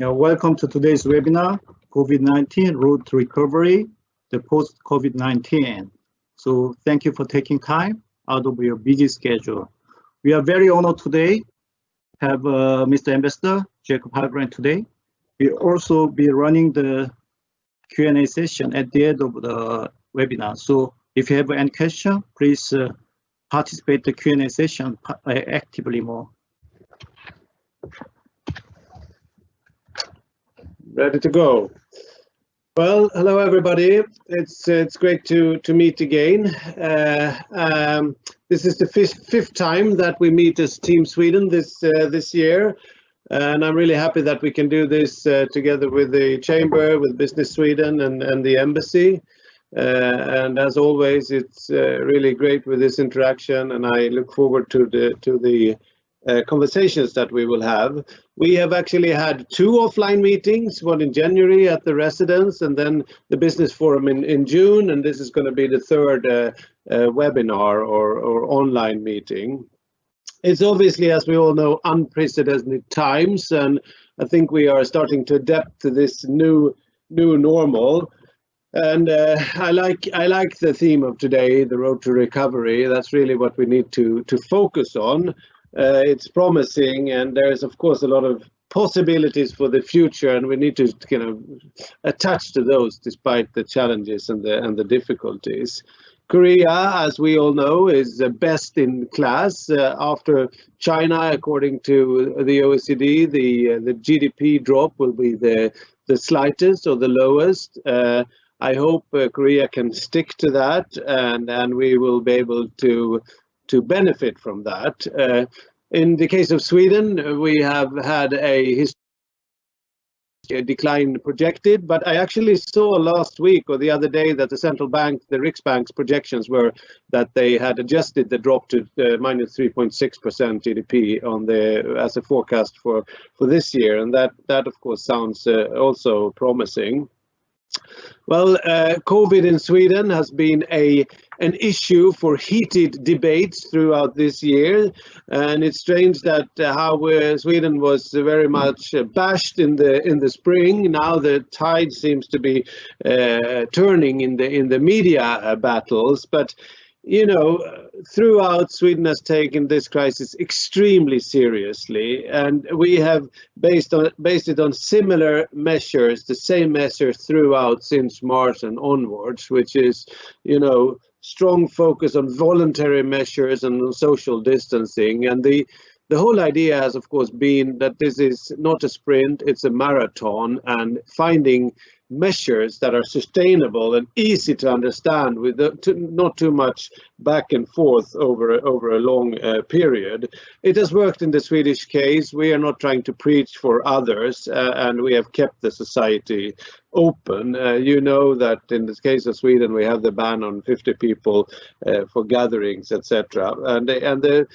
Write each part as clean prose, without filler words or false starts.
Welcome to today's webinar, COVID-19 Road to Recovery, the post-COVID-19. So thank you for taking time out of your busy schedule. We are very honored today to have Mr. Ambassador Jakob Hallgren today. We'll also be running the Q&A session at the end of the webinar. So if you have any question, please participate in the Q&A session actively more. Ready to go. Well, hello everybody. It's great to meet again. This is the fifth time that we meet as Team Sweden this year, and I'm really happy that we can do this together with the Chamber, with Business Sweden, and the Embassy. And as always, it's really great with this interaction, and I look forward to the conversations that we will have. We have actually had 2 offline meetings, one in January at the residence and then the business forum in June, and this is going to be the third webinar or online meeting. It's obviously, as we all know, unprecedented times, and I think we are starting to adapt to this new normal. And I like the theme of today, the road to recovery. That's really what we need to focus on. It's promising, and there is of course a lot of possibilities for the future, and we need to attach to those despite the challenges and the difficulties. Korea, as we all know, is the best in class after China. According to the OECD, the GDP drop will be the slightest or the lowest. I hope Korea can stick to that, and we will be able to benefit from that. In the case of Sweden, we have had a decline projected, but I actually saw last week or the other day that the central bank, the Riksbank's projections were that they had adjusted the drop to minus 3.6% GDP as a forecast for this year, and that of course sounds also promising. Well, COVID in Sweden has been an issue for heated debates throughout this year, and it's strange that how Sweden was very much bashed in the spring. Now the tide seems to be turning in the media battles, but throughout Sweden has taken this crisis extremely seriously, and we have based it on similar measures, the same measures throughout since March and onwards, which is, strong focus on voluntary measures and on social distancing. And the whole idea has, of course, been that this is not a sprint, it's a marathon, and finding measures that are sustainable and easy to understand with not too much back and forth over a long period. It has worked in the Swedish case. We are not trying to preach for others, and we have kept the society open. You know that in the case of Sweden, we have the ban on 50 people for gatherings, etc. And the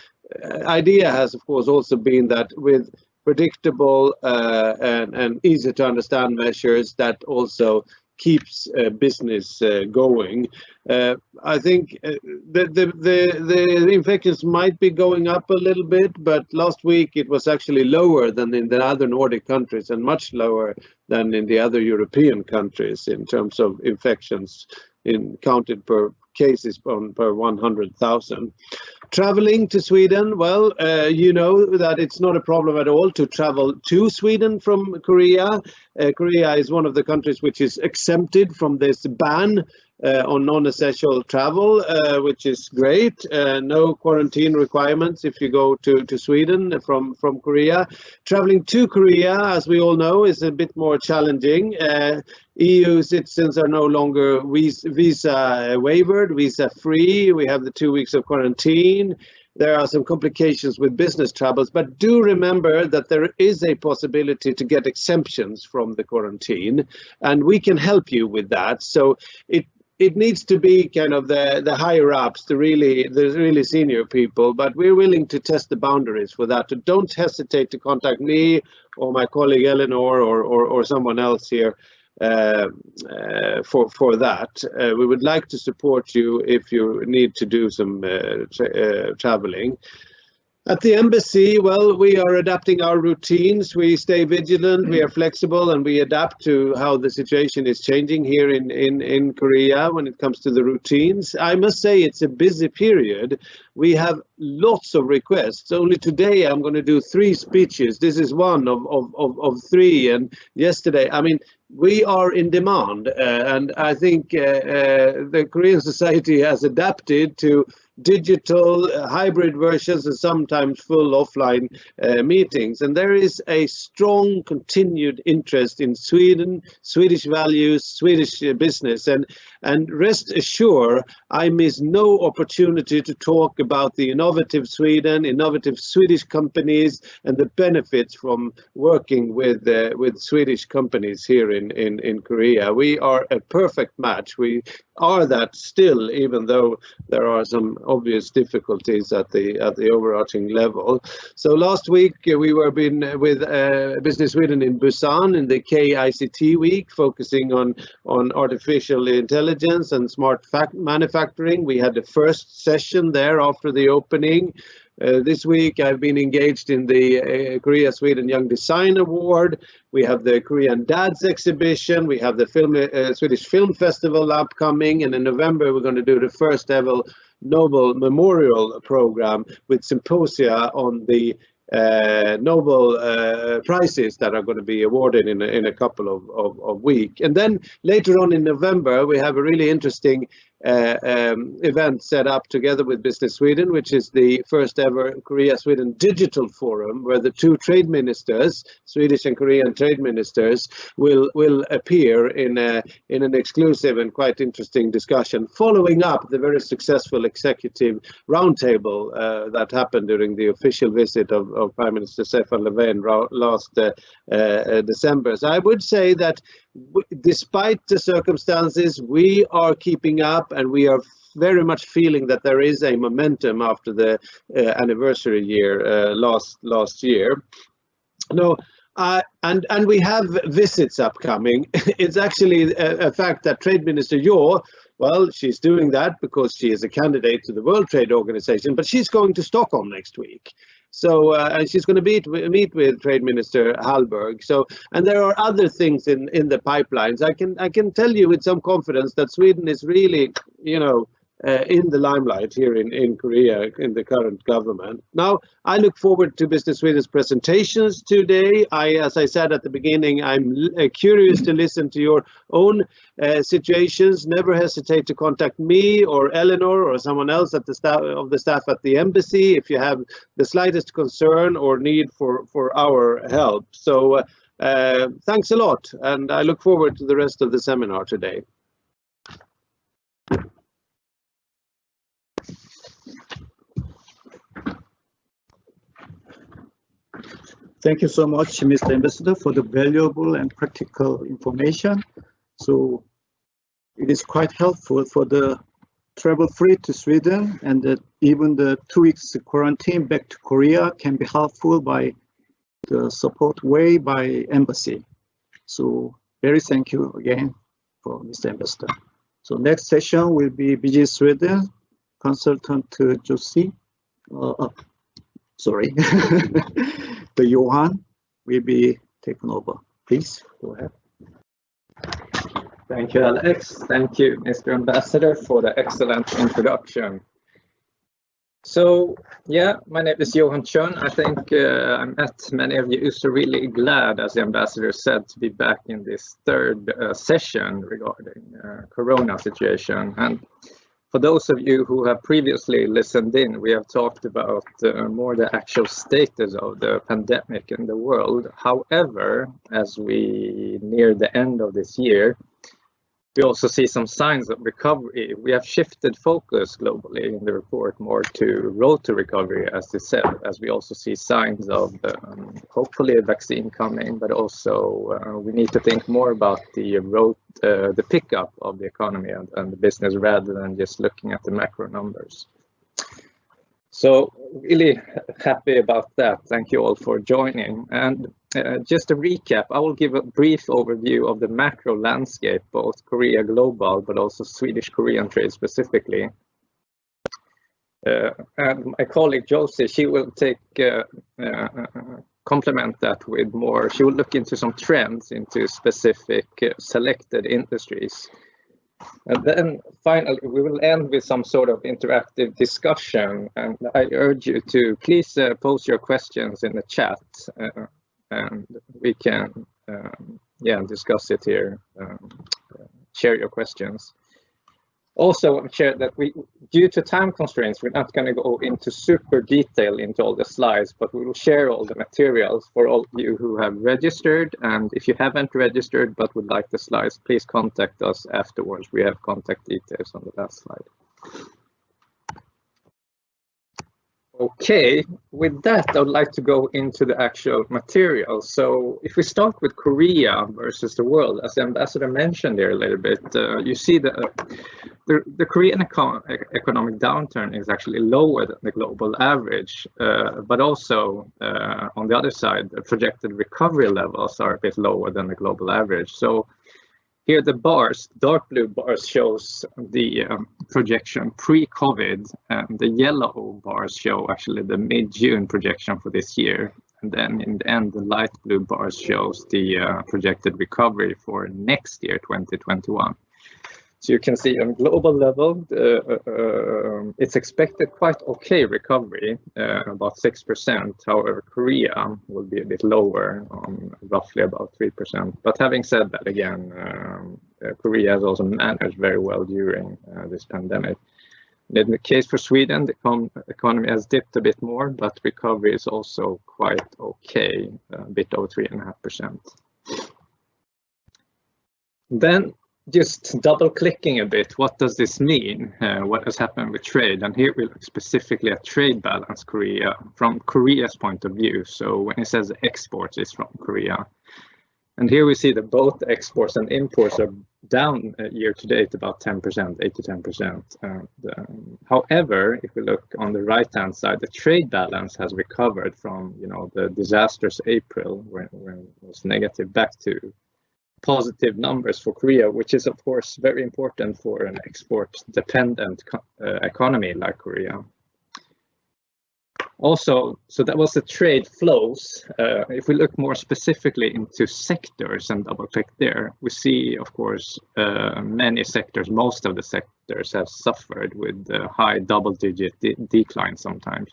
idea has, of course, also been that with predictable and easy to understand measures, that also keeps business going. I think the infections might be going up a little bit, but last week it was actually lower than in the other Nordic countries and much lower than in the other European countries in terms of infections counted per cases per 100,000. Traveling to Sweden, well, you know that it's not a problem at all to travel to Sweden from Korea. Korea is one of the countries which is exempted from this ban on non-essential travel, which is great. No quarantine requirements if you go to Sweden from Korea. Traveling to Korea, as we all know, is a bit more challenging. EU citizens are no longer visa waived, visa free. We have the 2 weeks of quarantine. There are some complications with business travels, but do remember that there is a possibility to get exemptions from the quarantine, and we can help you with that. So it needs to be kind of the higher ups, the really senior people, but we're willing to test the boundaries for that. So don't hesitate to contact me or my colleague Eleanor or someone else here for that. We would like to support you if you need to do some traveling. At the embassy, well, we are adapting our routines. We stay vigilant, we are flexible, and we adapt to how the situation is changing here in Korea when it comes to the routines. I must say it's a busy period. We have lots of requests. Only today I'm going to do 3 speeches. This is one of 3. And yesterday, I mean, we are in demand. And I think the Korean society has adapted to digital hybrid versions and sometimes full offline meetings, and there is a strong continued interest in Sweden, Swedish values, Swedish business, and rest assured I miss no opportunity to talk about the innovative Sweden, innovative Swedish companies, and the benefits from working with Swedish companies here in Korea. We are a perfect match. We are that still, even though there are some obvious difficulties at the overarching level. So last week we were with Business Sweden in Busan in the KICT week, focusing on artificial intelligence and smart manufacturing. We had the first session there after the opening. This week I've been engaged in the Korea Sweden Young Design Award. We have the Korean Dads exhibition. We have the Swedish Film Festival upcoming, and in November we're going to do the first ever Nobel Memorial Program with symposia on the Nobel prizes that are going to be awarded in a couple of weeks. And then later on in November we have a really interesting event set up together with Business Sweden, which is the first ever Korea-Sweden Digital Forum, where the 2 trade ministers, Swedish and Korean trade ministers, will appear in an exclusive and quite interesting discussion, following up the very successful executive roundtable that happened during the official visit of Prime Minister Stefan Löfven last December. So I would say that despite the circumstances, we are keeping up, and we are very much feeling that there is a momentum after the anniversary year last year. No, and we have visits upcoming. It's actually a fact that Trade Minister Jo, well, she's doing that because she is a candidate to the World Trade Organization, but she's going to Stockholm next week. So and she's going to meet with Trade Minister Hallgren. So, and there are other things in the pipelines. I can tell you with some confidence that Sweden is really, in the limelight here in Korea in the current government. Now, I look forward to Business Sweden's presentations today. As I said at the beginning, I'm curious to listen to your own situations. Never hesitate to contact me or Eleanor or someone else at the staff at the embassy if you have the slightest concern or need for our help. So thanks a lot, and I look forward to the rest of the seminar today. Thank you so much, Mr. Ambassador, for the valuable and practical information. So it is quite helpful for the travel free to Sweden, and that even the 2 weeks quarantine back to Korea can be helpful by the support way by embassy. So very thank you again for Mr. Ambassador. So next session will be Business Sweden consultant Josie. Sorry. The Johan will be taken over. Please go ahead. Thank you, Alex. Thank you, Mr. Ambassador, for the excellent introduction. So, yeah, my name is Johan Chön. I think I met many of you, so really glad, as the Ambassador said, to be back in this 3rd session regarding Corona situation. And for those of you who have previously listened in, we have talked about more the actual status of the pandemic in the world. However, as we near the end of this year, we also see some signs of recovery. We have shifted focus globally in the report more to road to recovery, as they said, as we also see signs of hopefully a vaccine coming, but also we need to think more about the pickup of the economy and the business rather than just looking at the macro numbers. So really happy about that. Thank you all for joining. And just a recap, I will give a brief overview of the macro landscape, both Korea global, but also Swedish-Korean trade specifically. And my colleague Josie, she will complement that with more. She will look into some trends into specific selected industries. And then finally, we will end with some sort of interactive discussion. And I urge you to please post your questions in the chat, and we can discuss it here. Share your questions. Also, share that due to time constraints, we're not going to go into super detail into all the slides, but we will share all the materials for all of you who have registered. And if you haven't registered but would like the slides, please contact us afterwards. We have contact details on the last slide. Okay, with that, I would like to go into the actual material. So if we start with Korea versus the world, as the ambassador mentioned there a little bit, you see the Korean economic downturn is actually lower than the global average, but also on the other side, the projected recovery levels are a bit lower than the global average. So here the bars, dark blue bars, shows the projection pre-COVID, and the yellow bars show actually the mid-June projection for this year. And then in the end, the light blue bars shows the projected recovery for next year, 2021. So you can see on global level, it's expected quite okay recovery, about 6%. However, Korea will be a bit lower, roughly about 3%. But having said that, again, Korea has also managed very well during this pandemic. In the case for Sweden, the economy has dipped a bit more, but recovery is also quite okay, a bit over 3.5%. Then, just double clicking a bit, what does this mean? What has happened with trade? And here we look specifically at trade balance Korea from Korea's point of view. So when it says exports, it's from Korea. And here we see that both exports and imports are down year to date about 10%, 8 to 10%. However, if we look on the right hand side, the trade balance has recovered from the disastrous April when it was negative back to positive numbers for Korea, which is of course very important for an export-dependent economy like Korea. Also, so that was the trade flows. If we look more specifically into sectors and double click there, we see of course many sectors, most of the sectors have suffered with high double-digit decline sometimes.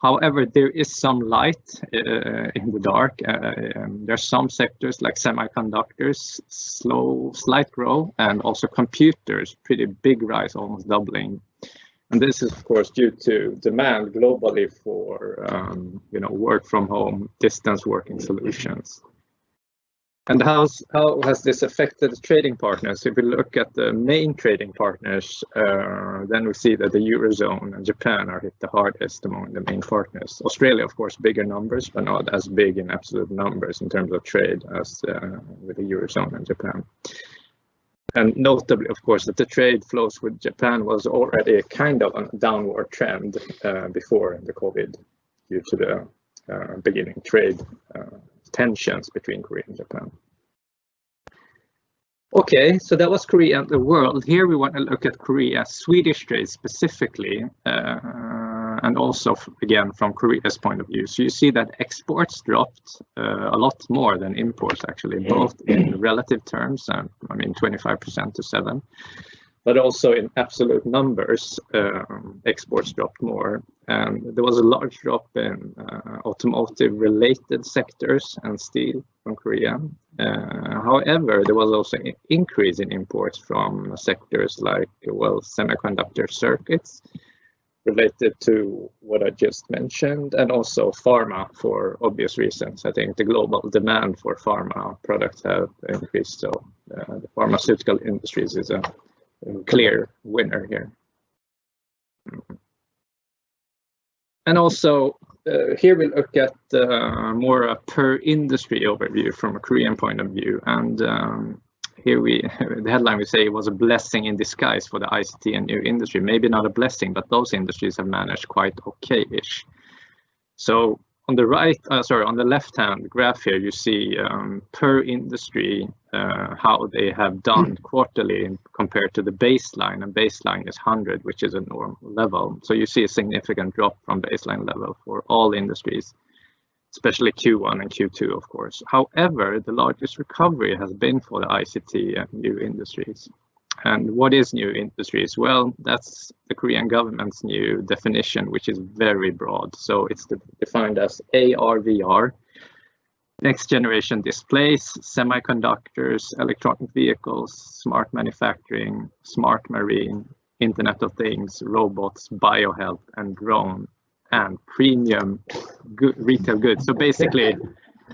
However, there is some light in the dark. There are some sectors like semiconductors, slight growth, and also computers, pretty big rise, almost doubling. And this is, of course, due to demand globally for work from home, distance working solutions. And how has this affected the trading partners? If we look at the main trading partners, then we see that the Eurozone and Japan are hit the hardest among the main partners. Australia, of course, bigger numbers, but not as big in absolute numbers in terms of trade as with the Eurozone and Japan. And notably, of course, that the trade flows with Japan was already a kind of a downward trend before the COVID due to the beginning trade tensions between Korea and Japan. Okay, so that was Korea and the world. Here we want to look at Korea, Swedish trade specifically, and also again from Korea's point of view. So you see that exports dropped a lot more than imports actually, both in relative terms, I mean 25% to 7%. But also in absolute numbers, exports dropped more. And there was a large drop in automotive-related sectors and steel from Korea. However, there was also an increase in imports from sectors like, semiconductor circuits related to what I just mentioned, and also pharma for obvious reasons. I think the global demand for pharma products have increased, so the pharmaceutical industries is a clear winner here. And also here we look at more a per industry overview from a Korean point of view. And here the headline we say it was a blessing in disguise for the ICT and new industry. Maybe not a blessing, but those industries have managed quite okay-ish. So on the on the left-hand graph here, you see per industry how they have done quarterly compared to the baseline, and baseline is 100, which is a normal level. So you see a significant drop from baseline level for all industries, especially Q1 and Q2, of course. However, the largest recovery has been for the ICT and new industries. And what is new industries? Well, that's the Korean government's new definition, which is very broad. So it's defined as AR, VR, next generation displays, semiconductors, electronic vehicles, smart manufacturing, smart marine, Internet of Things, robots, biohealth, and drone, and premium retail goods. So basically,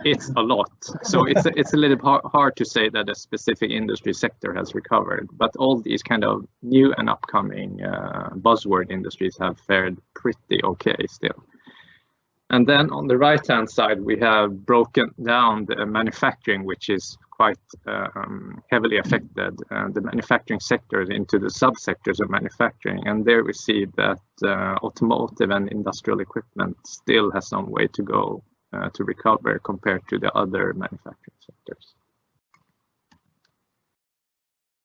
it's a lot. So it's a little hard to say that a specific industry sector has recovered, but all these kind of new and upcoming buzzword industries have fared pretty okay still. And then on the right hand side, we have broken down the manufacturing, which is quite heavily affected, the manufacturing sectors into the subsectors of manufacturing. And there we see that automotive and industrial equipment still has some way to go to recover compared to the other manufacturing sectors.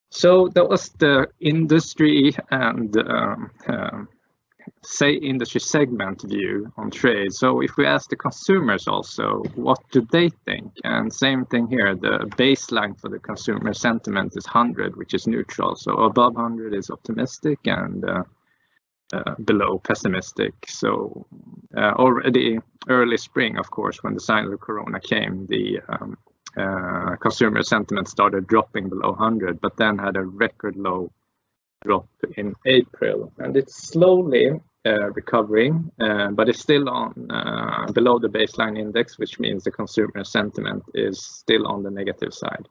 So that was the industry and industry segment view on trade. So if we ask the consumers also, what do they think? And same thing here, the baseline for the consumer sentiment is 100, which is neutral. So above 100 is optimistic and below pessimistic. So already early spring, of course, when the sign of Corona came, the consumer sentiment started dropping below 100, but then had a record low drop in April, and it's slowly recovering, but it's still on below the baseline index, which means the consumer sentiment is still on the negative side.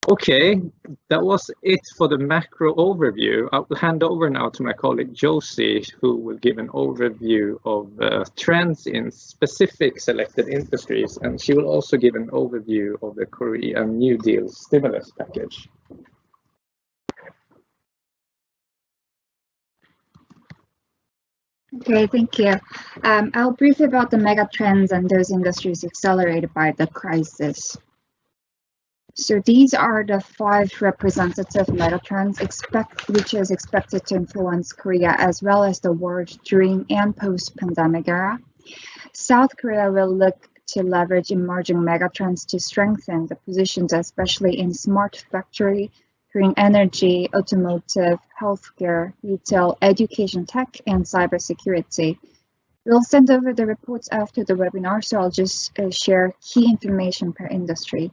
Okay, that was it for the macro overview. I will hand over now to my colleague Josie, who will give an overview of trends in specific selected industries, and she will also give an overview of the Korean New Deal stimulus package. Okay, thank you. I'll brief about the mega trends and those industries accelerated by the crisis. So these are the 5 representative megatrends which is expected to influence Korea as well as the world during and post-pandemic era. South Korea will look to leverage emerging megatrends to strengthen the positions, especially in smart factory, green energy, automotive, healthcare, retail, education tech, and cybersecurity. We'll send over the reports after the webinar, so I'll just share key information per industry.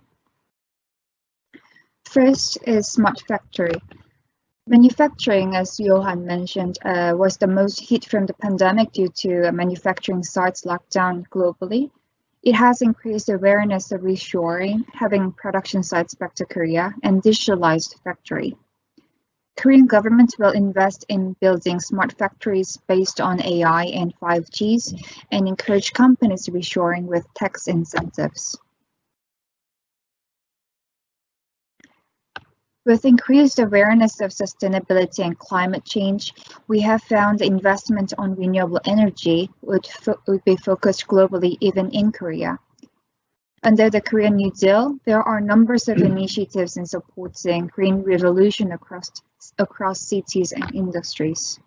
First is smart factory. Manufacturing, as Johan mentioned, was the most hit from the pandemic due to manufacturing sites locked down globally. It has increased awareness of reshoring, having production sites back to Korea, and digitalized factory. Korean government will invest in building smart factories based on AI and 5Gs and encourage companies reshoring with tax incentives. With increased awareness of sustainability and climate change, we have found investment on renewable energy would be focused globally, even in Korea. Under the Korean New Deal, there are numbers of initiatives in supporting green revolution across cities and industries.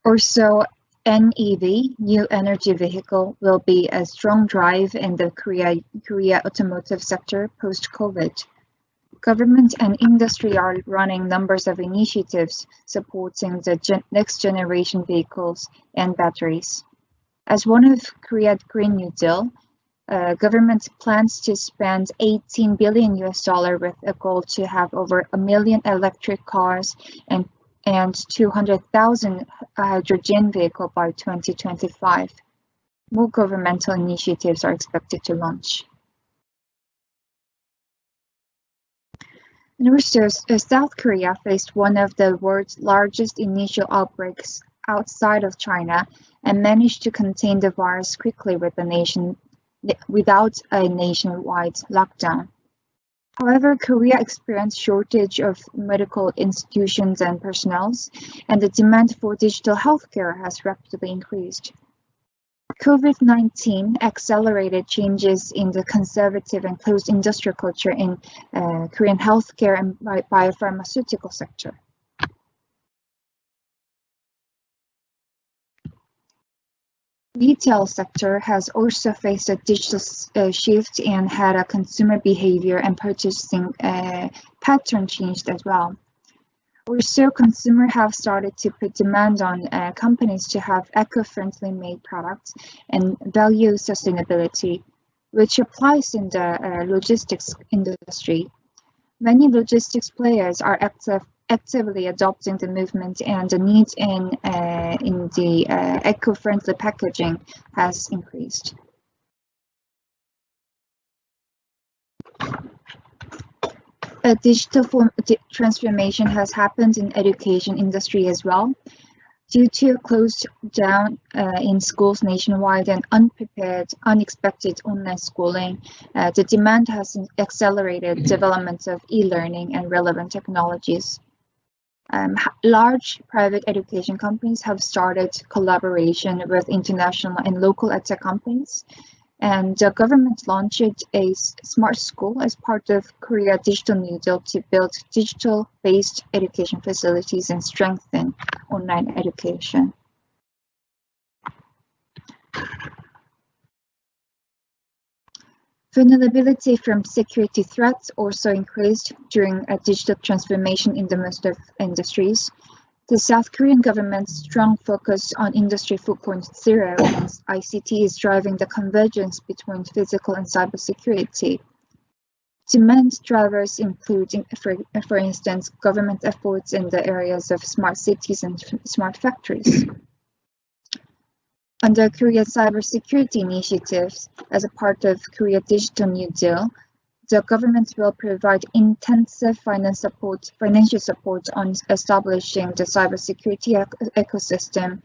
Also, NEV, new energy vehicle, will be a strong drive in the Korea automotive sector post-COVID. Government and industry are running numbers of initiatives supporting the next generation vehicles and batteries. As one of Korea's Green New Deal, government plans to spend $18 billion with a goal to have over 1 million electric cars and 200,000 hydrogen vehicles by 2025. More governmental initiatives are expected to launch. And also, South Korea faced one of the world's largest initial outbreaks outside of China and managed to contain the virus quickly without a nationwide lockdown. However, Korea experienced shortage of medical institutions and personnel, and the demand for digital healthcare has rapidly increased. COVID-19 accelerated changes in the conservative and closed industrial culture in Korean healthcare and biopharmaceutical sector. Retail sector has also faced a digital shift and had a consumer behavior and purchasing pattern changed as well. Also, consumers have started to put demand on companies to have eco-friendly made products and value sustainability, which applies in the logistics industry. Many logistics players are actively adopting the movement, and the need in the eco-friendly packaging has increased. A digital transformation has happened in education industry as well. Due to closed down in schools nationwide and unexpected online schooling, the demand has accelerated development of e-learning and relevant technologies. Large private education companies have started collaboration with international and local edtech companies, and the government launched a smart school as part of Korea Digital New Deal to build digital-based education facilities and strengthen online education. Vulnerability from security threats also increased during a digital transformation in the most of industries. The South Korean government's strong focus on Industry 4.0 and ICT is driving the convergence between physical and cybersecurity. Demand drivers include, for instance, government efforts in the areas of smart cities and smart factories. Under Korea cybersecurity initiatives, as a part of Korea Digital New Deal, the government will provide intensive financial support on establishing the cybersecurity ecosystem,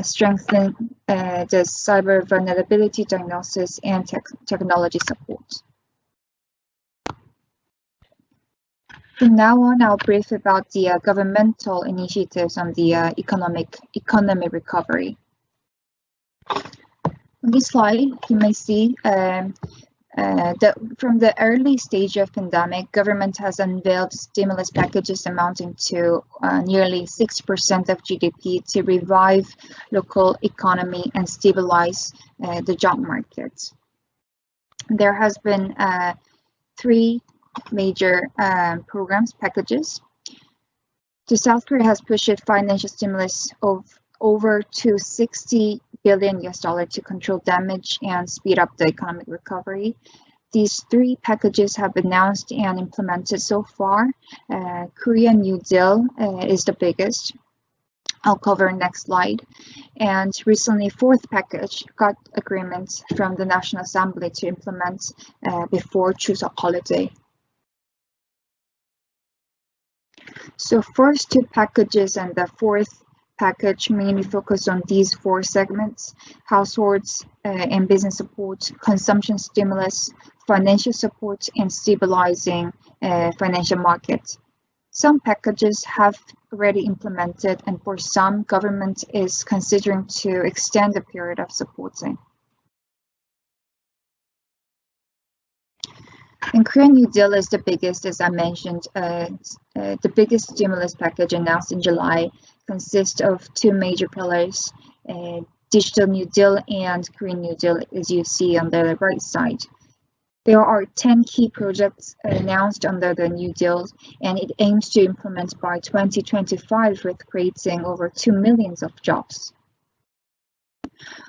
strengthening the cyber vulnerability diagnosis and technology support. From now on, I'll brief about the governmental initiatives on the economy recovery. On this slide, you may see from the early stage of pandemic, government has unveiled stimulus packages amounting to nearly 6% of GDP to revive local economy and stabilize the job market. There has been 3 major programs packages. The South Korea has pushed financial stimulus of over to $60 billion to control damage and speed up the economic recovery. These 3 packages have been announced and implemented so far. Korea New Deal is the biggest. I'll cover next slide. And recently, 4th package got agreement from the National Assembly to implement before Chuseok holiday. So first 2 packages and the 4th package mainly focus on these 4 segments: households and business support, consumption stimulus, financial support, and stabilizing financial markets. Some packages have already implemented, and for some, government is considering to extend the period of supporting. And Korean New Deal is the biggest, as I mentioned. The biggest stimulus package announced in July consists of 2 major pillars, Digital New Deal and Korean New Deal, as you see on the right side. There are 10 key projects announced under the New Deal, and it aims to implement by 2025 with creating over 2 million of jobs.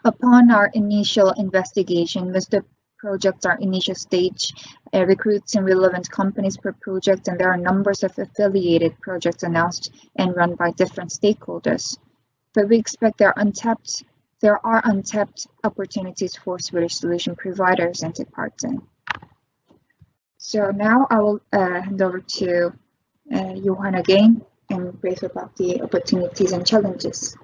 Upon our initial investigation, most of projects are initial stage, recruiting relevant companies per project, and there are numbers of affiliated projects announced and run by different stakeholders. But we expect there are untapped opportunities for Swedish solution providers and take part in. So now I will hand over to Johan again and brief about the opportunities and challenges.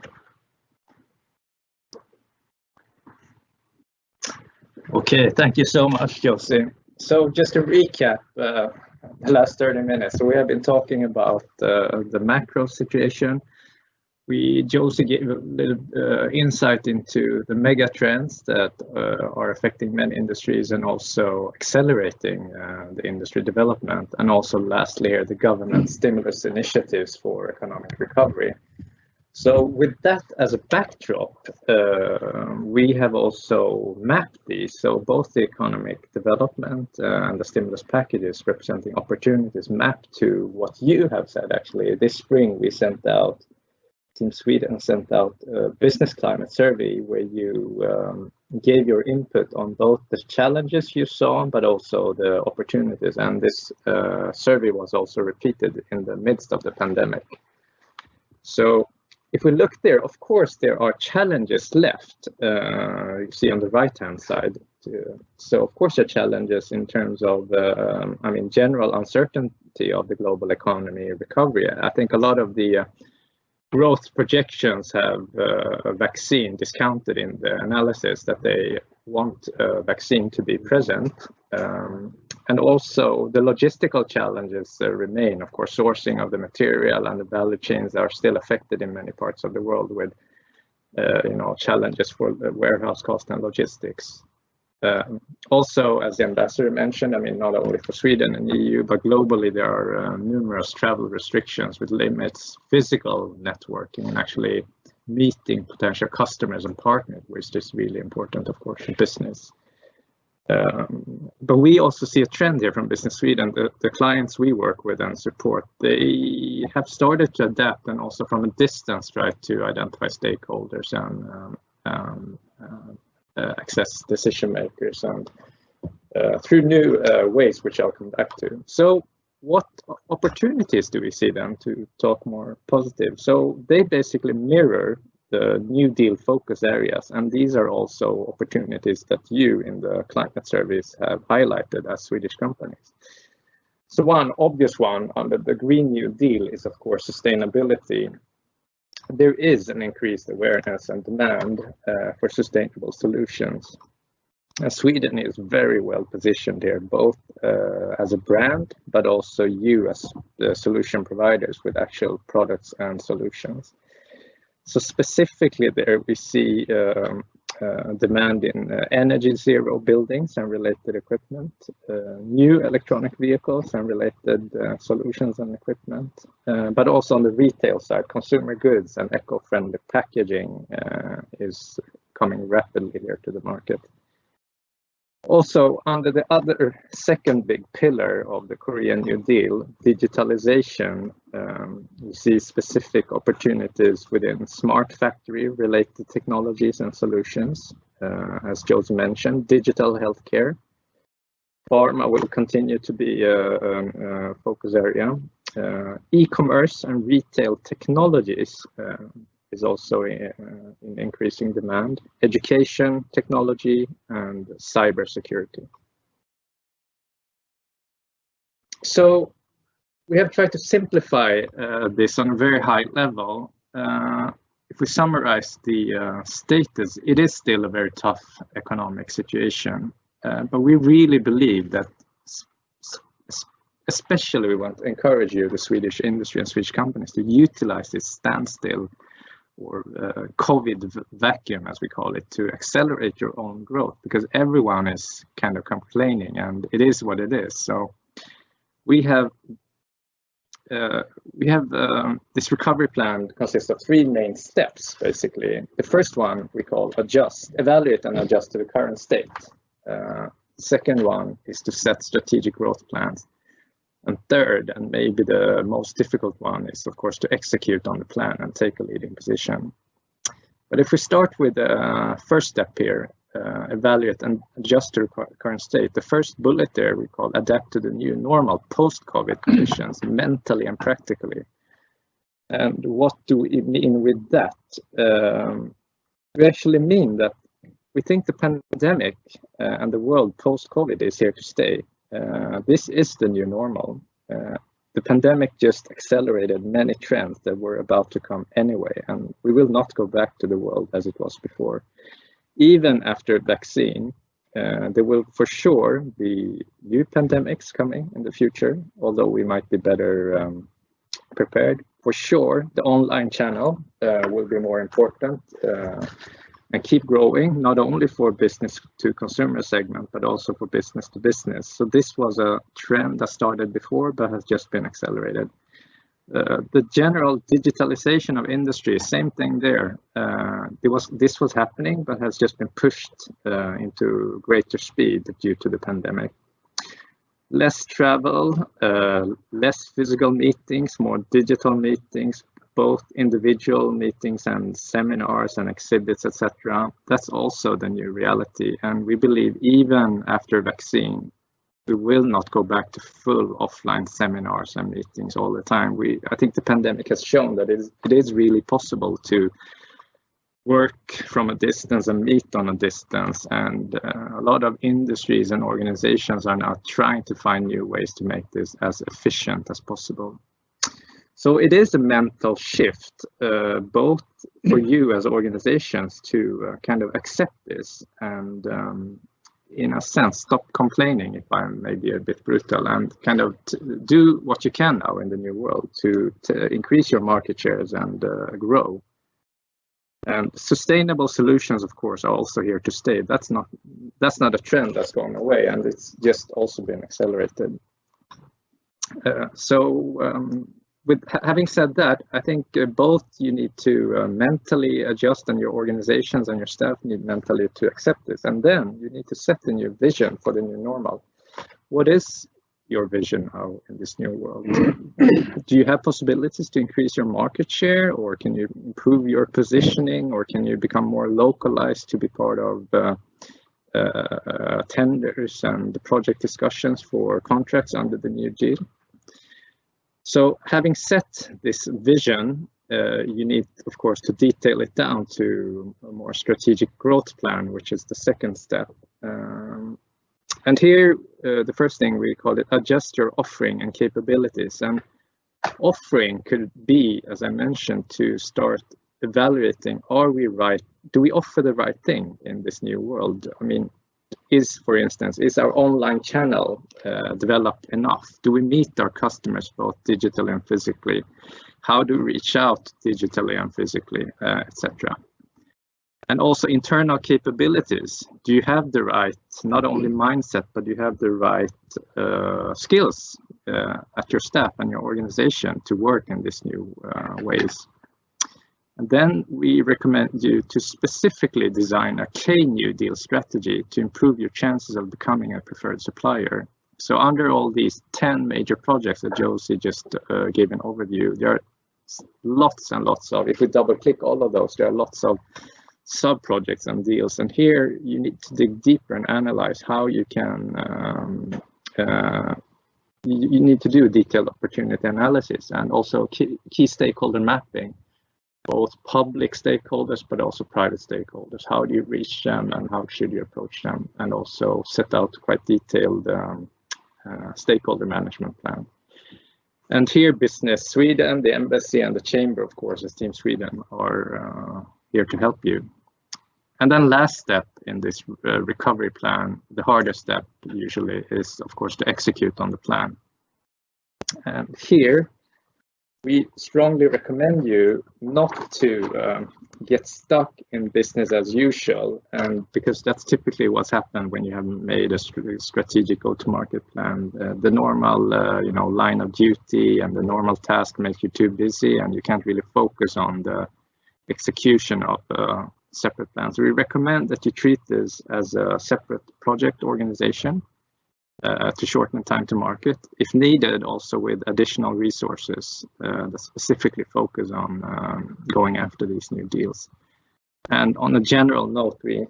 Okay, thank you so much, Josie. So just to recap, the last 30 minutes. So we have been talking about the macro situation. We also gave a little insight into the mega trends that are affecting many industries and also accelerating the industry development. And also lastly here, the government stimulus initiatives for economic recovery. So with that as a backdrop, we have also mapped these. So both the economic development and the stimulus packages representing opportunities mapped to what you have said. Actually, this spring we sent out, Team Sweden sent out a business climate survey where you gave your input on both the challenges you saw, but also the opportunities. And this survey was also repeated in the midst of the pandemic. So if we look there, of course, there are challenges left. You see on the right-hand side. So of course, there are challenges in terms of, general uncertainty of the global economy recovery. I think a lot of the growth projections have a vaccine discounted in the analysis, that they want a vaccine to be present. And also the logistical challenges remain. Of course, sourcing of the material and the value chains are still affected in many parts of the world with challenges for the warehouse cost and logistics. Also, as the ambassador mentioned, not only for Sweden and EU, but globally, there are numerous travel restrictions with limits, physical networking, and actually meeting potential customers and partners, which is really important, of course, for business. But we also see a trend here from Business Sweden. The clients we work with and support, they have started to adapt and also from a distance try to identify stakeholders and access decision makers and through new ways, which I'll come back to. So what opportunities do we see then, to talk more positive? So they basically mirror the New Deal focus areas, and these are also opportunities that you in the climate surveys have highlighted as Swedish companies. So one obvious one under the Green New Deal is of course sustainability. There is an increased awareness and demand for sustainable solutions. Sweden is very well positioned here, both as a brand, but also you as the solution providers with actual products and solutions. So specifically there we see demand in energy zero buildings and related equipment, new electronic vehicles and related solutions and equipment, but also on the retail side, consumer goods and eco-friendly packaging is coming rapidly here to the market. Also, under the other second big pillar of the Korean New Deal, digitalization, we see specific opportunities within smart factory related technologies and solutions. As Josie mentioned, digital healthcare. Pharma will continue to be a focus area. E-commerce and retail technologies is also in increasing demand, education, technology, and cybersecurity. So we have tried to simplify this on a very high level. If we summarize the status, it is still a very tough economic situation, but we really believe that especially we want to encourage you, the Swedish industry and Swedish companies, to utilize this standstill or COVID vacuum, as we call it, to accelerate your own growth, because everyone is kind of complaining and it is what it is. So we have this recovery plan consists of three main steps, basically. The first one we call evaluate and adjust to the current state. Second one is to set strategic growth plans. And third, and maybe the most difficult one, is of course to execute on the plan and take a leading position. But if we start with the first step here, evaluate and adjust to the current state, the first bullet there we call adapt to the new normal post-COVID conditions, mentally and practically. And what do we mean with that? We actually mean that we think the pandemic and the world post-COVID is here to stay. This is the new normal. The pandemic just accelerated many trends that were about to come anyway, and we will not go back to the world as it was before. Even after vaccine, There will for sure be new pandemics coming in the future, although we might be better prepared. For sure, the online channel will be more important and keep growing, not only for business to consumer segment, but also for business to business. So this was a trend that started before, but has just been accelerated. The general digitalization of industry, same thing there. This was happening, but has just been pushed into greater speed due to the pandemic. Less travel, less physical meetings, more digital meetings, both individual meetings and seminars and exhibits, etc. That's also the new reality. And we believe even after vaccine, we will not go back to full offline seminars and meetings all the time. I think the pandemic has shown that it is really possible to work from a distance and meet on a distance. And a lot of industries and organizations are now trying to find new ways to make this as efficient as possible. So it is a mental shift, both for you as organizations to kind of accept this and in a sense, stop complaining, if I may be a bit brutal, and kind of do what you can now in the new world to increase your market shares and grow. And sustainable solutions, of course, are also here to stay. That's not a trend that's going away, and it's just also been accelerated. With having said that, I think both you need to mentally adjust, and your organizations and your staff need mentally to accept this. And then you need to set a new vision for the new normal. What is your vision now in this new world? Do you have possibilities to increase your market share, or can you improve your positioning, or can you become more localized to be part of tenders and project discussions for contracts under the new deal? So having set this vision, you need, of course, to detail it down to a more strategic growth plan, which is the second step. And here, the first thing we call it, adjust your offering and capabilities. And offering could be, as I mentioned, to start evaluating, do we offer the right thing in this new world? I mean, for instance, is our online channel developed enough? Do we meet our customers both digitally and physically? How do we reach out digitally and physically, etc.? And also internal capabilities. Do you have the right, not only mindset, but you have the right skills at your staff and your organization to work in these new ways? And then we recommend you to specifically design a K-New Deal strategy to improve your chances of becoming a preferred supplier. So under all these 10 major projects that Josie just gave an overview, there are lots and lots of, if we double click all of those, there are lots of sub-projects and deals. And here you need to dig deeper and analyze how you can, you need to do detailed opportunity analysis and also key stakeholder mapping. Both public stakeholders, but also private stakeholders. How do you reach them and how should you approach them? And also set out quite detailed stakeholder management plan. And here Business Sweden, the Embassy and the Chamber, of course, as Team Sweden are here to help you. And then last step in this recovery plan, the hardest step usually is, of course, to execute on the plan. And here, we strongly recommend you not to get stuck in business as usual, and because that's typically what's happened when you have made a strategic go-to-market plan. The normal, line of duty and the normal task make you too busy, and you can't really focus on the execution of separate plans. We recommend that you treat this as a separate project organization. To shorten time to market, if needed, also with additional resources that specifically focus on going after these new deals. And on a general note, we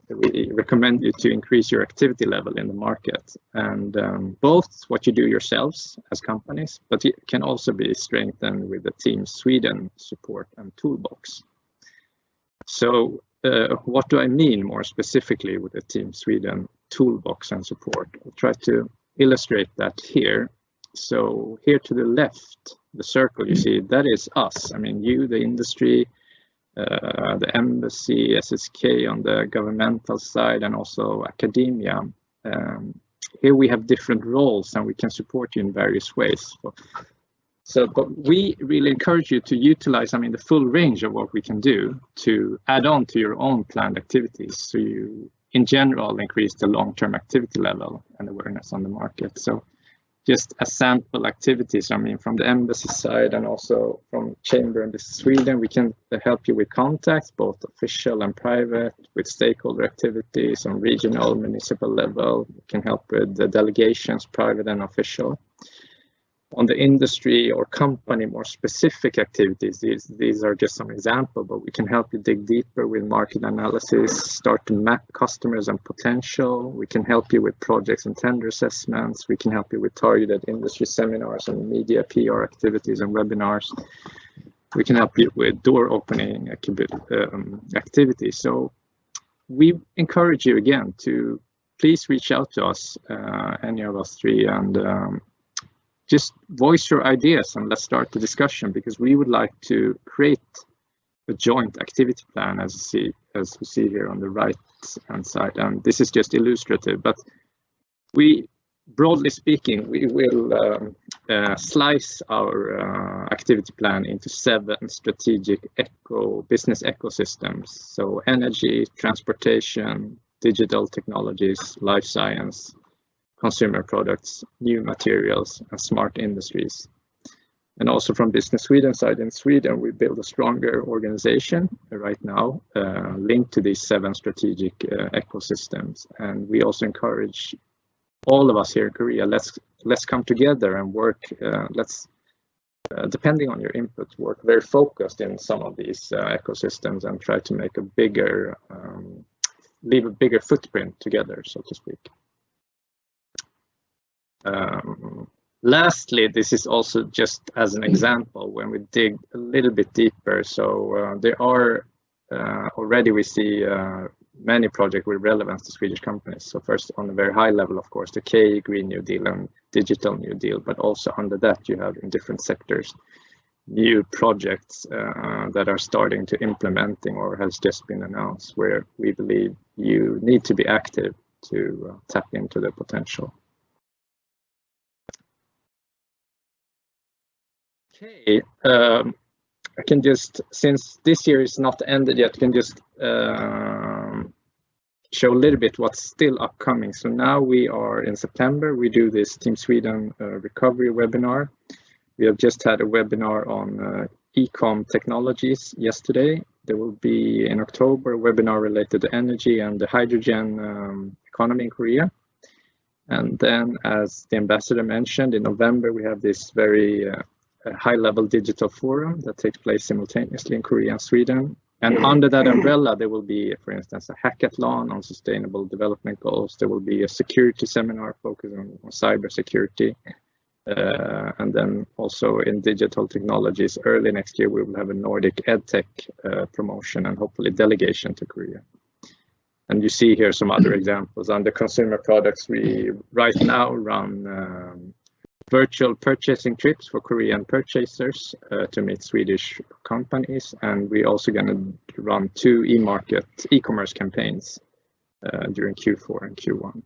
recommend you to increase your activity level in the market, and both what you do yourselves as companies, but it can also be strengthened with the Team Sweden support and toolbox. So what do I mean more specifically with the Team Sweden toolbox and support? I'll try to illustrate that here. So here to the left, the circle you see, that is us. I mean, you, the industry, the embassy, SCCK on the governmental side, and also academia. here we have different roles and we can support you in various ways. But we really encourage you to utilize, the full range of what we can do to add on to your own planned activities. So you, in general, increase the long-term activity level and awareness on the market. So just as sample activities, from the embassy side and also from Chamber and Business Sweden, we can help you with contacts, both official and private, with stakeholder activities on regional, municipal level. We can help with the delegations, private and official. On the industry or company, more specific activities, these are just some examples, but we can help you dig deeper with market analysis, start to map customers and potential. We can help you with projects and tender assessments. We can help you with targeted industry seminars and media PR activities and webinars. We can help you with door opening activities. So we encourage you again to please reach out to us, any of us three, and just voice your ideas and let's start the discussion, because we would like to create a joint activity plan as we see here on the right hand side. And this is just illustrative, but broadly speaking, we will slice our activity plan into 7 strategic business ecosystems. So energy, transportation, digital technologies, life science, consumer products, new materials, and smart industries. And also from Business Sweden side, in Sweden, we build a stronger organization right now linked to these 7 strategic ecosystems. And we also encourage all of us here in Korea, let's come together and work, depending on your input, work very focused in some of these ecosystems and try to make leave a bigger footprint together, so to speak. Lastly, this is also just as an example when we dig a little bit deeper. So there are already we see many projects with relevance to Swedish companies. So first, on a very high level, of course, the K Green New Deal and Digital New Deal, but also under that you have in different sectors new projects that are starting to implementing or has just been announced, where we believe you need to be active to tap into the potential. Okay, I can just, since this year is not ended yet, can just show a little bit what's still upcoming. So now we are in September, we do this Team Sweden recovery webinar. We have just had a webinar on e-com technologies yesterday. There will be in October a webinar related to energy and the hydrogen economy in Korea. And then, as the ambassador mentioned, in November we have this very high-level digital forum that takes place simultaneously in Korea and Sweden. And under that umbrella, there will be, for instance, a hackathon on sustainable development goals. There will be a security seminar focused on cyber security. And then also in digital technologies, early next year, we will have a Nordic EdTech promotion and hopefully delegation to Korea. And you see here some other examples. Under consumer products, we right now run virtual purchasing trips for Korean purchasers to meet Swedish companies. And we're also going to run 2 e-commerce campaigns during Q4 and Q1.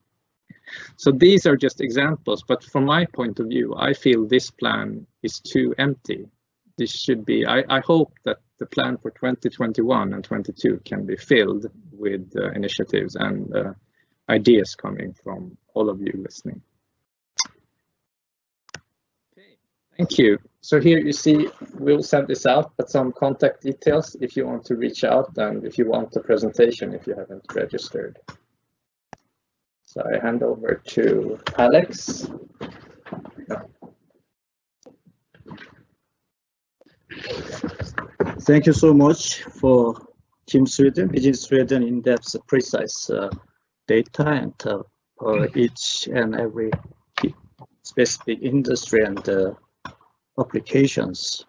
So these are just examples, but from my point of view, I feel this plan is too empty. This should be, I hope that the plan for 2021 and 22 can be filled with initiatives and ideas coming from all of you listening. Okay, thank you. So here you see, we'll send this out, but some contact details if you want to reach out and if you want the presentation if you haven't registered. So I hand over to Alex. Thank you so much for Team Sweden, Business Sweden in-depth, precise data and for each and every specific industry and applications.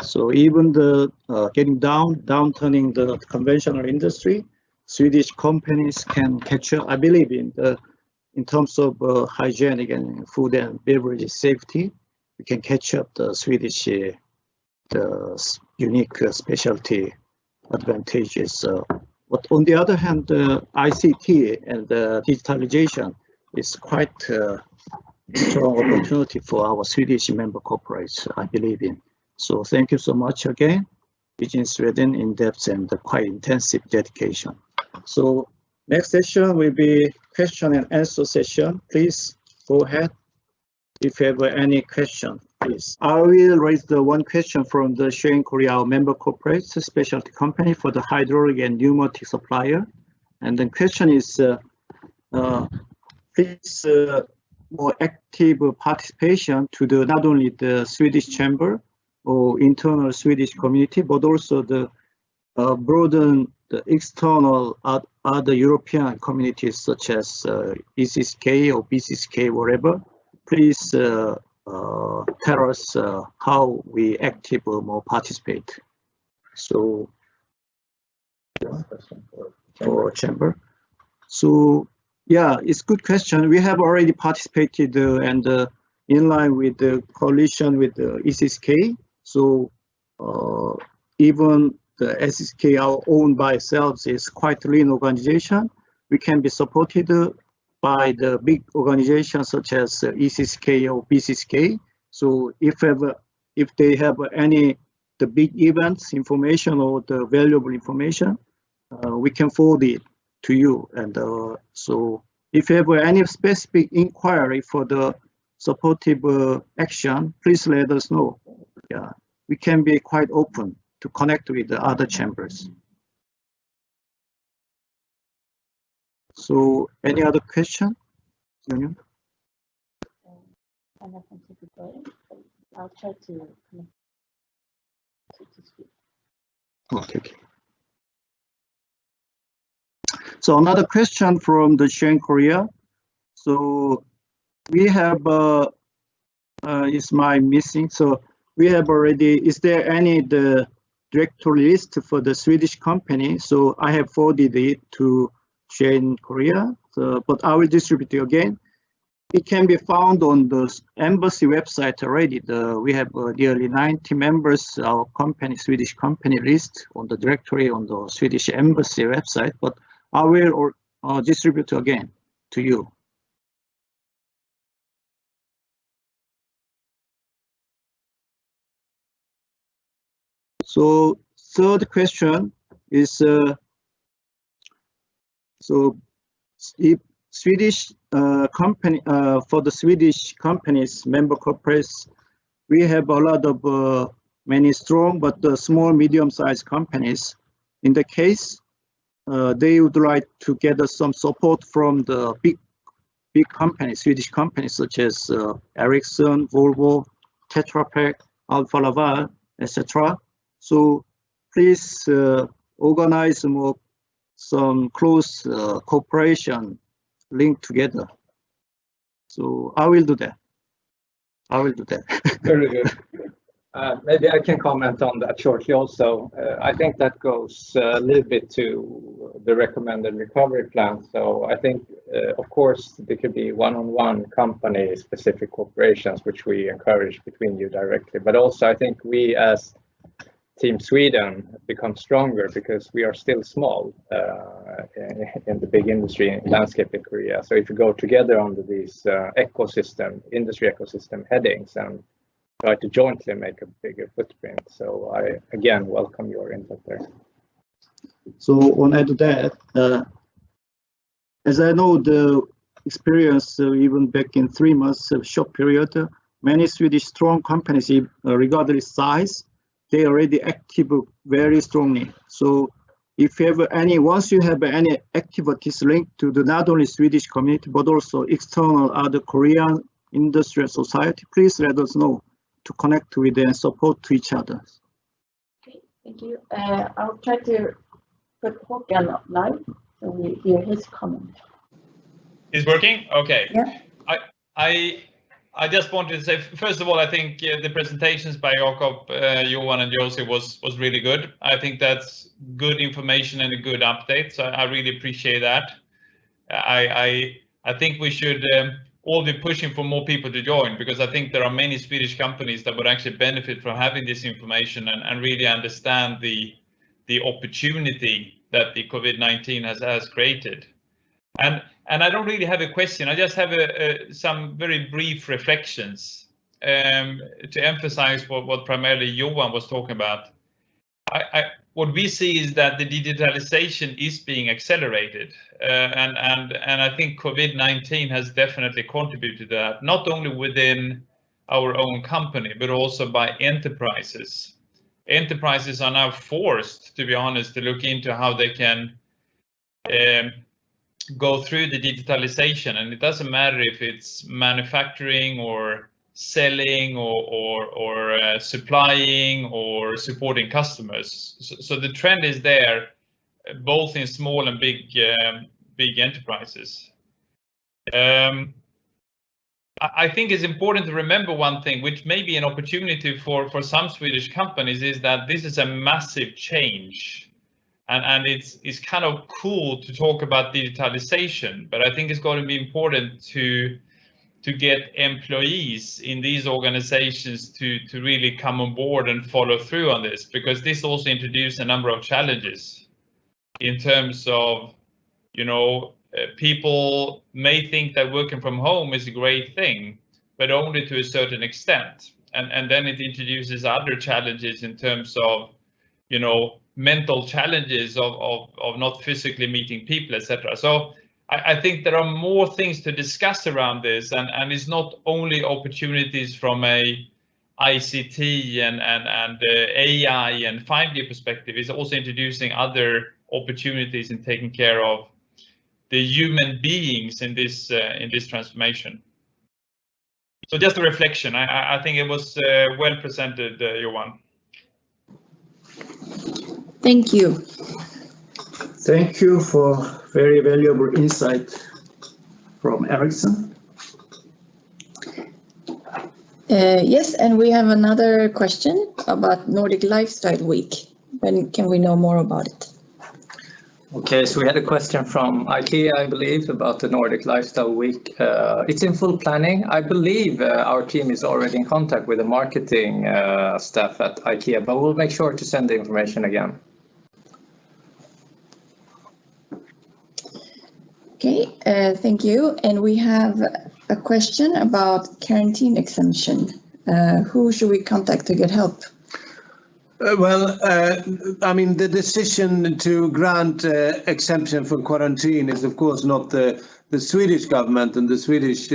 So even the downturning the conventional industry, Swedish companies can catch up, I believe, in terms of hygienic and food and beverage safety. We can catch up the Swedish the unique specialty advantages. But on the other hand, ICT and digitalization, is quite strong opportunity for our Swedish member corporates, I believe in. So thank you so much again, Visit Sweden, in-depth and quite intensive dedication. So next session will be question and answer session. Please go ahead if you have any question, please. I will raise the one question from the Shane Korea, our member corporate specialty company for the hydraulic and pneumatic supplier. And the question is, please more active participation to the not only the Swedish chamber or internal Swedish community, but also the broaden the external other European communities such as SCCK or BCCK, whatever. Please tell us how we actively more participate. So for chamber. So yeah, it's good question. We have already participated and in line with the coalition with the SCCK. So even the SCCK, our own by ourselves, is quite lean organization. We can be supported by the big organizations such as SCCK or BCCK. So if they have any the big events information or the valuable information, we can forward it to you. And so if you have any specific inquiry for the supportive action, please let us know. Yeah, we can be quite open to connect with the other chambers. So any other question? I'll try to connect to speak. Okay. So another question from the Shane Korea. So we have is my missing? So we have already. Is there any the directory list for the Swedish company? So I have forwarded it to Shane Korea. So, but I will distribute it again. It can be found on the embassy website already. We have nearly 90 members, our company, Swedish company list on the directory on the Swedish embassy website, but I will distribute again to you. So third question is, so if Swedish company, for the Swedish companies, member corporates, we have a lot of many strong but small, medium-sized companies. In the case, they would like to get some support from the big companies, Swedish companies such as Ericsson, Volvo, Tetra Pak, Alfa Laval, etc. So please organize more some close cooperation link together. So I will do that. Very good. Maybe I can comment on that shortly also. I think that goes a little bit to the recommended recovery plan. So I think, of course, there could be one-on-one company-specific cooperations, which we encourage between you directly. But also, I think we as Team Sweden become stronger because we are still small in the big industry landscape in Korea. So if we go together under these industry ecosystem headings and try to jointly make a bigger footprint. So I again welcome your input there. So on add to that, as I know the experience even back in 3 months short period, many Swedish strong companies, regardless size, they already active very strongly. So if you have once you have any activities linked to the not only Swedish community, but also external other Korean industrial society, please let us know to connect with and support to each other. Okay, thank you. I'll try to put Håkan live so we hear his comment. Is working? Okay. Yeah. I just wanted to say, first of all, I think the presentations by Jakob, Johan and Josie was really good. I think that's good information and a good update. So I really appreciate that. I think we should all be pushing for more people to join, because I think there are many Swedish companies that would actually benefit from having this information and really understand the opportunity that the COVID-19 has created. And I don't really have a question. I just have some very brief reflections to emphasize what primarily Johan was talking about. What we see is that the digitalization is being accelerated, and I think COVID-19 has definitely contributed to that, not only within our own company, but also by enterprises. Enterprises are now forced, to be honest, to look into how they can go through the digitalization, and it doesn't matter if it's manufacturing or selling or supplying or supporting customers. So the trend is there, both in small and big enterprises. I think it's important to remember one thing, which may be an opportunity for some Swedish companies, is that this is a massive change. And it's kind of cool to talk about digitalization, but I think it's going to be important to get employees in these organizations to really come on board and follow through on this, because this also introduced a number of challenges in terms of, people may think that working from home is a great thing, but only to a certain extent. And then it introduces other challenges in terms of, mental challenges of not physically meeting people, etc. So I think there are more things to discuss around this, and it's not only opportunities from a ICT and AI and 5G perspective. It's also introducing other opportunities in taking care of the human beings in this transformation. So just a reflection. I think it was well presented, Johan. Thank you. Thank you for very valuable insight from Ericsson. Yes, and we have another question about Nordic Lifestyle Week. When can we know more about it? Okay, so we had a question from IKEA, I believe, about the Nordic Lifestyle Week. It's in full planning. I believe our team is already in contact with the marketing staff at IKEA, but we'll make sure to send the information again. Okay, thank you. And we have a question about quarantine exemption. Who should we contact to get help? The decision to grant exemption for quarantine is, of course, not the Swedish government and the Swedish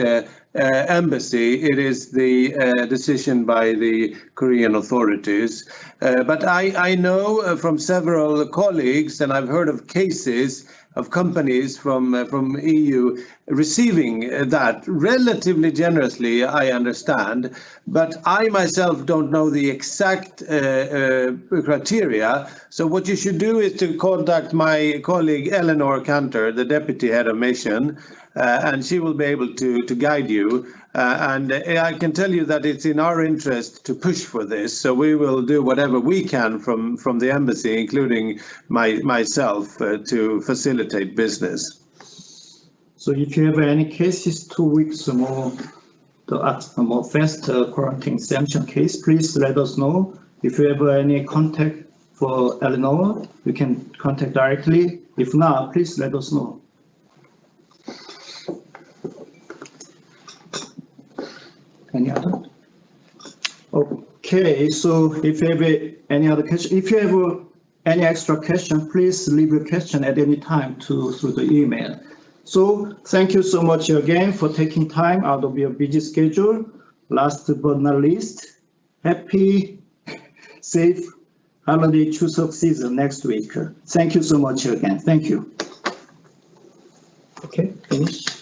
embassy. It is the decision by the Korean authorities. But I know from several colleagues, and I've heard of cases of companies from EU receiving that relatively generously, I understand, but I myself don't know the exact criteria. So what you should do is to contact my colleague Eleanor Cantor, the deputy head of mission, and she will be able to guide you. And I can tell you that it's in our interest to push for this. So we will do whatever we can from the embassy, including myself, to facilitate business. So if you have any cases 2 weeks more, more fast quarantine exemption case, please let us know. If you have any contact for Eleanor, you can contact directly. If not, please let us know. Any other? Okay, so if you have any other question, if you have any extra question, please leave a question at any time through the email. So thank you so much again for taking time out of your busy schedule. Last but not least, happy, safe holiday Chuseok season next week. Thank you so much again. Thank you. Okay, finish.